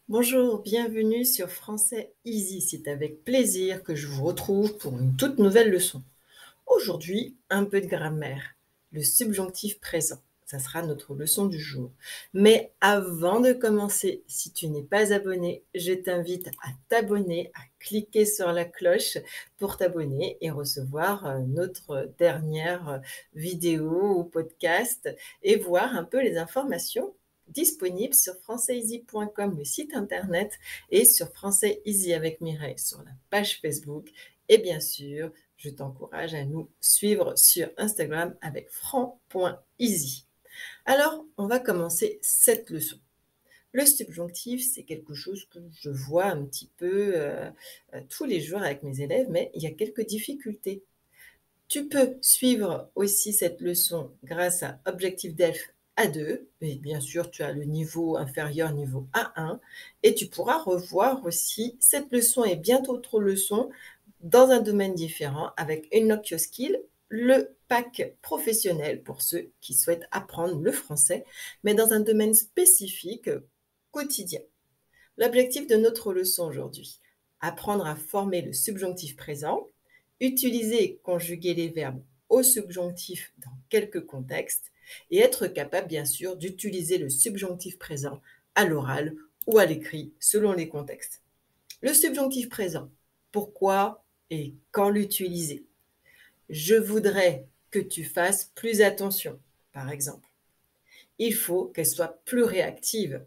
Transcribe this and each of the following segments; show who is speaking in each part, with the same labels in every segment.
Speaker 1: Bonjour, bienvenue sur Français Easy. C'est avec plaisir que je vous retrouve pour une toute nouvelle leçon. Aujourd'hui, un peu de grammaire. Le subjonctif présent, ça sera notre leçon du jour. Mais avant de commencer, si tu n'es pas abonné, je t'invite à t'abonner, à cliquer sur la cloche pour t'abonner et recevoir notre dernière vidéo ou podcast et voir un peu les informations disponibles sur françaiseasy.com, le site internet, et sur Français Easy avec Mireille sur la page Facebook. Et bien sûr, je t'encourage à nous suivre sur Instagram avec franc.easy. Alors, on va commencer cette leçon. Le subjonctif, c'est quelque chose que je vois un petit peu tous les jours avec mes élèves, mais il y a quelques difficultés. Tu peux suivre aussi cette leçon grâce à Objectif Delphes A2, et bien sûr, tu as le niveau inférieur, niveau A1, et tu pourras revoir aussi cette leçon et bien d'autres leçons dans un domaine différent avec Enoch Skill, le pack professionnel pour ceux qui souhaitent apprendre le français, mais dans un domaine spécifique quotidien. L'objectif de notre leçon aujourd'hui, apprendre à former le subjonctif présent, utiliser et conjuguer les verbes au subjonctif dans quelques contextes et être capable, bien sûr, d'utiliser le subjonctif présent à l'oral ou à l'écrit selon les contextes. Le subjonctif présent, pourquoi et quand l'utiliser? Je voudrais que tu fasses plus attention, par exemple. Il faut qu'elle soit plus réactive.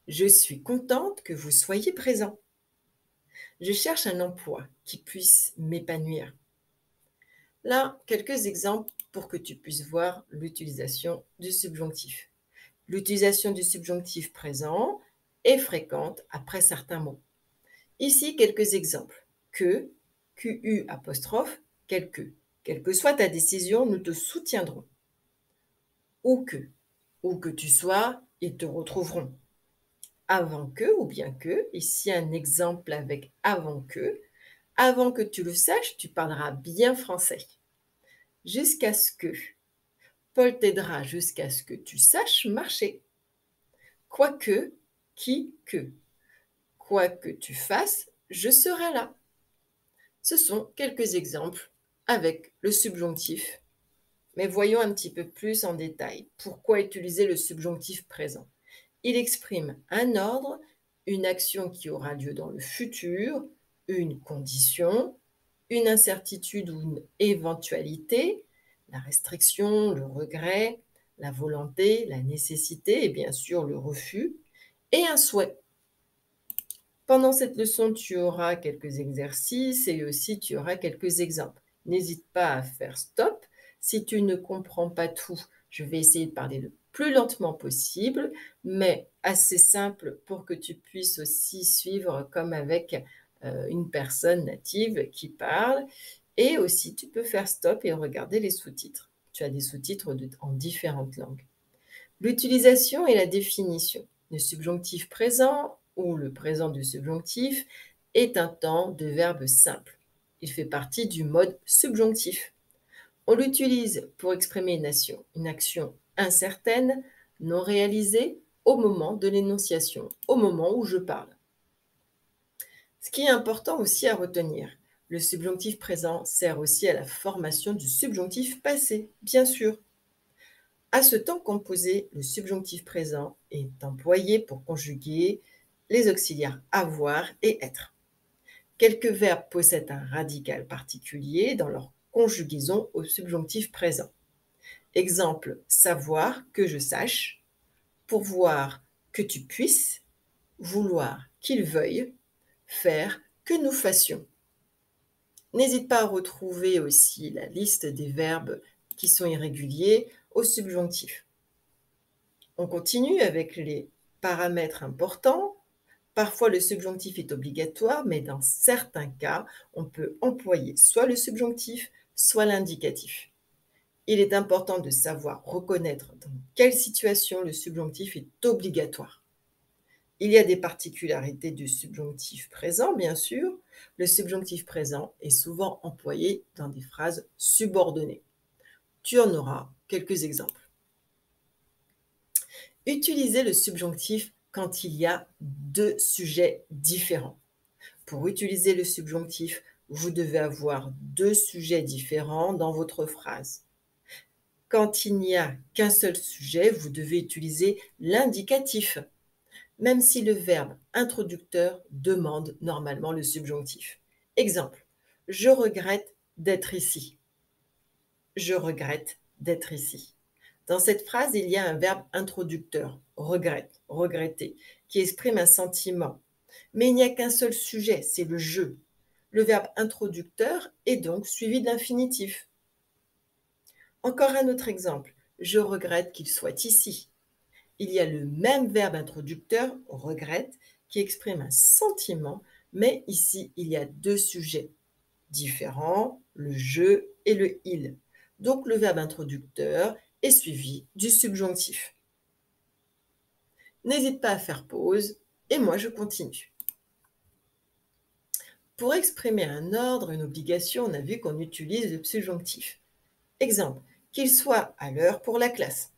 Speaker 1: Je suis contente que vous soyez présent. Je cherche un emploi qui puisse m'épanouir. Là, quelques exemples pour que tu puisses voir l'utilisation du subjonctif. L'utilisation du subjonctif présent est fréquente après certains mots. Ici, quelques exemples. Que, QU apostrophe, quelque. Quelle que soit ta décision, nous te soutiendrons. Ou que tu sois, ils te retrouveront. Avant que ou bien que, ici un exemple avec avant que tu le saches, tu parleras bien français. Jusqu'à ce que, Paul t'aidera jusqu'à ce que tu saches marcher. Quoique, que, quoi que tu fasses, je serai là. Ce sont quelques exemples avec le subjonctif. Mais voyons un petit peu plus en détail. Pourquoi utiliser le subjonctif présent? Il exprime un ordre, une action qui aura lieu dans le futur, une condition, une incertitude ou une éventualité, la restriction, le regret, la volonté, la nécessité et bien sûr le refus, et un souhait. Pendant cette leçon, tu auras quelques exercices et aussi tu auras quelques exemples. N'hésite pas à faire stop. Si tu ne comprends pas tout, je vais essayer de parler le plus lentement possible, mais assez simple pour que tu puisses aussi suivre comme avec une personne native qui parle. Et aussi, tu peux faire stop et regarder les sous-titres. Tu as des sous-titres en différentes langues. L'utilisation et la définition. Le subjonctif présent ou le présent du subjonctif est un temps de verbe simple. Il fait partie du mode subjonctif. On l'utilise pour exprimer une action incertaine, non réalisée, au moment de l'énonciation, au moment où je parle. Ce qui est important aussi à retenir, le subjonctif présent sert aussi à la formation du subjonctif passé, bien sûr. À ce temps composé, le subjonctif présent est employé pour conjuguer les auxiliaires avoir et être. Quelques verbes possèdent un radical particulier dans leur conjugaison au subjonctif présent. Exemple, savoir que je sache, pourvoir que tu puisses, vouloir qu'il veuille, faire que nous fassions. N'hésite pas à retrouver aussi la liste des verbes qui sont irréguliers au subjonctif. On continue avec les paramètres importants. Parfois, le subjonctif est obligatoire, mais dans certains cas, on peut employer soit le subjonctif, soit l'indicatif. Il est important de savoir reconnaître dans quelle situation le subjonctif est obligatoire. Il y a des particularités du subjonctif présent, bien sûr. Le subjonctif présent est souvent employé dans des phrases subordonnées. Tu en auras quelques exemples. Utilisez le subjonctif quand il y a deux sujets différents. Pour utiliser le subjonctif, vous devez avoir deux sujets différents dans votre phrase. Quand il n'y a qu'un seul sujet, vous devez utiliser l'indicatif, même si le verbe introducteur demande normalement le subjonctif. Exemple, je regrette d'être ici. Je regrette d'être ici. Dans cette phrase, il y a un verbe introducteur, regrette, regretter, qui exprime un sentiment. Mais il n'y a qu'un seul sujet, c'est le je. Le verbe introducteur est donc suivi de l'infinitif. Encore un autre exemple, je regrette qu'il soit ici. Il y a le même verbe introducteur, regrette, qui exprime un sentiment, mais ici, il y a deux sujets différents, le je et le il. Donc, le verbe introducteur est suivi du subjonctif. N'hésite pas à faire pause et moi, je continue. Pour exprimer un ordre, une obligation, on a vu qu'on utilise le subjonctif. Exemple, qu'il soit à l'heure pour la classe.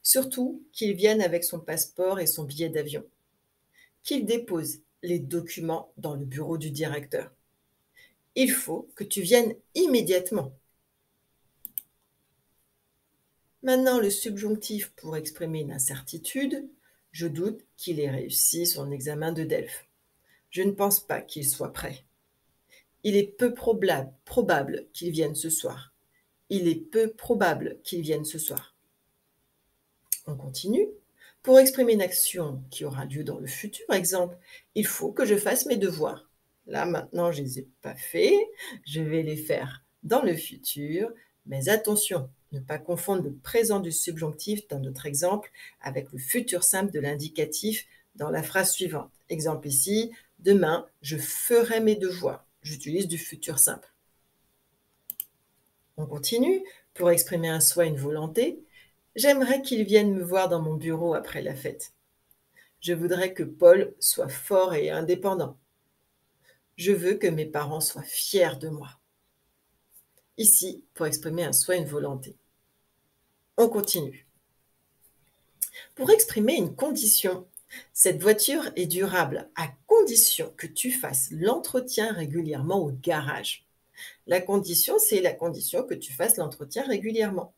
Speaker 1: Surtout qu'il vienne avec son passeport et son billet d'avion. Qu'il dépose les documents dans le bureau du directeur. Il faut que tu viennes immédiatement. Maintenant, le subjonctif pour exprimer une incertitude. Je doute qu'il ait réussi son examen de Delphes. Je ne pense pas qu'il soit prêt. Il est peu probable qu'il vienne ce soir. Il est peu probable qu'il vienne ce soir. On continue. Pour exprimer une action qui aura lieu dans le futur, exemple, il faut que je fasse mes devoirs. Là, maintenant, je ne les ai pas faits. Je vais les faire dans le futur. Mais attention, ne pas confondre le présent du subjonctif dans notre exemple avec le futur simple de l'indicatif dans la phrase suivante. Exemple ici, demain, je ferai mes devoirs. J'utilise du futur simple. On continue. Pour exprimer un souhait, une volonté, j'aimerais qu'il vienne me voir dans mon bureau après la fête. Je voudrais que Paul soit fort et indépendant. Je veux que mes parents soient fiers de moi. Ici, pour exprimer un souhait, une volonté. On continue. Pour exprimer une condition, cette voiture est durable à condition que tu fasses l'entretien régulièrement au garage. La condition, c'est la condition que tu fasses l'entretien régulièrement.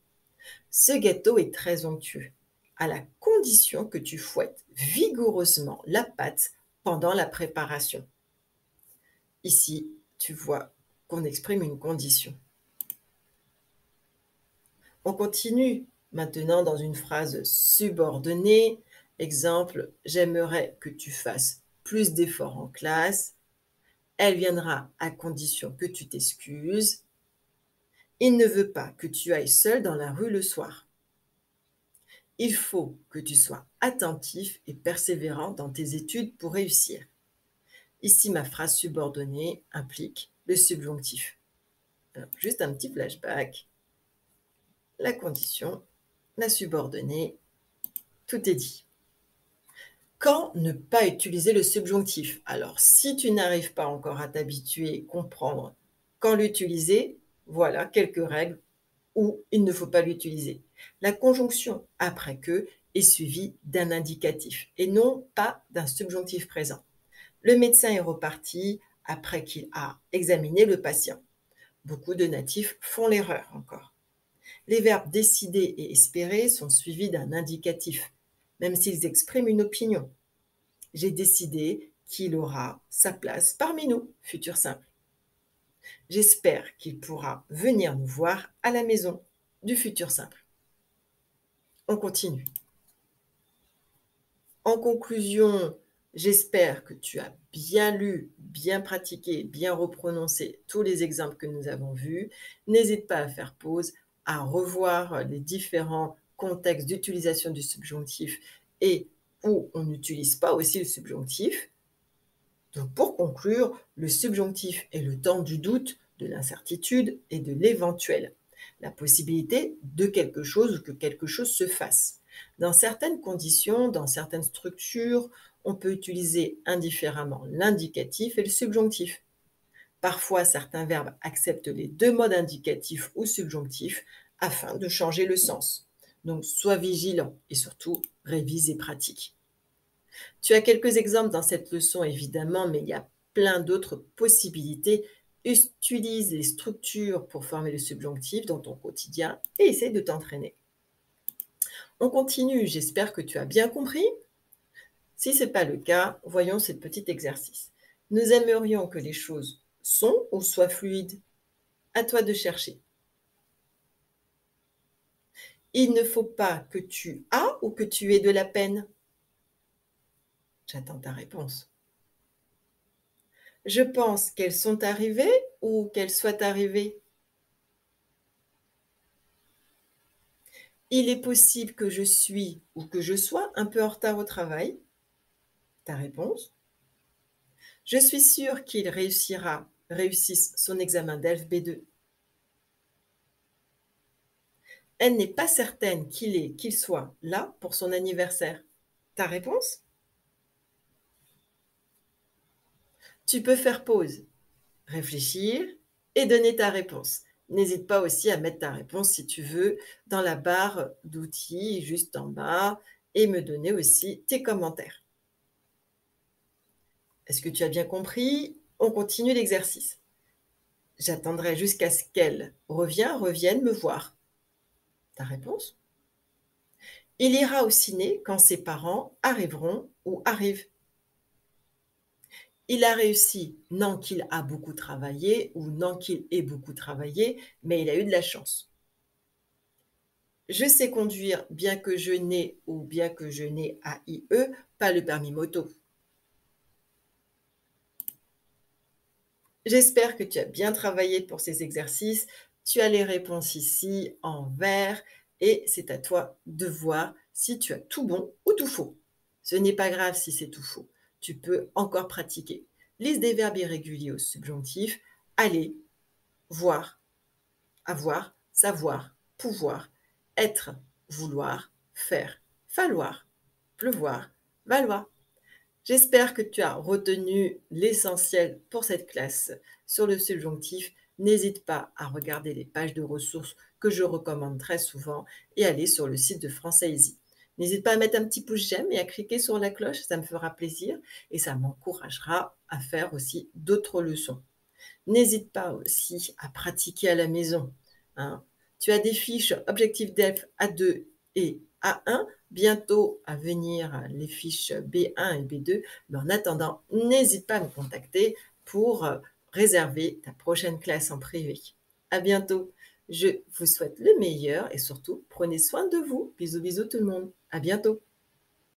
Speaker 1: Ce gâteau est très onctueux, à la condition que tu fouettes vigoureusement la pâte pendant la préparation. Ici, tu vois qu'on exprime une condition. On continue maintenant dans une phrase subordonnée. Exemple, j'aimerais que tu fasses plus d'efforts en classe. Elle viendra à condition que tu t'excuses. Il ne veut pas que tu ailles seul dans la rue le soir. Il faut que tu sois attentif et persévérant dans tes études pour réussir. Ici, ma phrase subordonnée implique le subjonctif. Alors, juste un petit flashback. La condition, la subordonnée, tout est dit. Quand ne pas utiliser le subjonctif? Alors, si tu n'arrives pas encore à t'habituer et comprendre quand l'utiliser, voilà quelques règles où il ne faut pas l'utiliser. La conjonction après que est suivie d'un indicatif et non pas d'un subjonctif présent. Le médecin est reparti après qu'il a examiné le patient. Beaucoup de natifs font l'erreur encore. Les verbes décider et espérer sont suivis d'un indicatif, même s'ils expriment une opinion. J'ai décidé qu'il aura sa place parmi nous, futur simple. J'espère qu'il pourra venir nous voir à la maison, du futur simple. On continue. En conclusion, j'espère que tu as bien lu, bien pratiqué, bien reprononcé tous les exemples que nous avons vus. N'hésite pas à faire pause, à revoir les différents contextes d'utilisation du subjonctif et où on n'utilise pas aussi le subjonctif. Donc pour conclure, le subjonctif est le temps du doute, de l'incertitude et de l'éventuel. La possibilité de quelque chose ou que quelque chose se fasse. Dans certaines conditions, dans certaines structures, on peut utiliser indifféremment l'indicatif et le subjonctif. Parfois, certains verbes acceptent les deux modes indicatif ou subjonctif afin de changer le sens. Donc, sois vigilant et surtout révise et pratique. Tu as quelques exemples dans cette leçon, évidemment, mais il y a plein d'autres possibilités. Utilise les structures pour former le subjonctif dans ton quotidien et essaie de t'entraîner. On continue, j'espère que tu as bien compris. Si ce n'est pas le cas, voyons ce petit exercice. Nous aimerions que les choses sont ou soient fluides. À toi de chercher. Il ne faut pas que tu as ou que tu aies de la peine. J'attends ta réponse. Je pense qu'elles sont arrivées ou qu'elles soient arrivées. Il est possible que je suis ou que je sois un peu en retard au travail. Ta réponse. Je suis sûre qu'il réussisse son examen d'ELF B2. Elle n'est pas certaine qu'il soit là pour son anniversaire. Ta réponse. Tu peux faire pause, réfléchir et donner ta réponse. N'hésite pas aussi à mettre ta réponse, si tu veux, dans la barre d'outils juste en bas et me donner aussi tes commentaires. Est-ce que tu as bien compris? On continue l'exercice. J'attendrai jusqu'à ce qu'elle revienne me voir. Ta réponse? Il ira au ciné quand ses parents arriveront ou arrivent. Il a réussi, non qu'il a beaucoup travaillé ou non qu'il ait beaucoup travaillé, mais il a eu de la chance. Je sais conduire bien que je n'ai ou bien que je n'ai AIE, pas le permis moto. J'espère que tu as bien travaillé pour ces exercices. Tu as les réponses ici en vert et c'est à toi de voir si tu as tout bon ou tout faux. Ce n'est pas grave si c'est tout faux. Tu peux encore pratiquer. Liste des verbes irréguliers au subjonctif. Aller, voir, avoir, savoir, pouvoir, être, vouloir, faire, falloir, pleuvoir, valoir. J'espère que tu as retenu l'essentiel pour cette classe sur le subjonctif. N'hésite pas à regarder les pages de ressources que je recommande très souvent et aller sur le site de Français Easy. N'hésite pas à mettre un petit pouce j'aime et à cliquer sur la cloche, ça me fera plaisir et ça m'encouragera à faire aussi d'autres leçons. N'hésite pas aussi à pratiquer à la maison, hein. Tu as des fiches Objectif DELF A2 et A1, bientôt à venir les fiches B1 et B2, mais en attendant, n'hésite pas à me contacter pour réserver ta prochaine classe en privé. À bientôt. Je vous souhaite le meilleur et surtout, prenez soin de vous. Bisous, bisous tout le monde. À bientôt.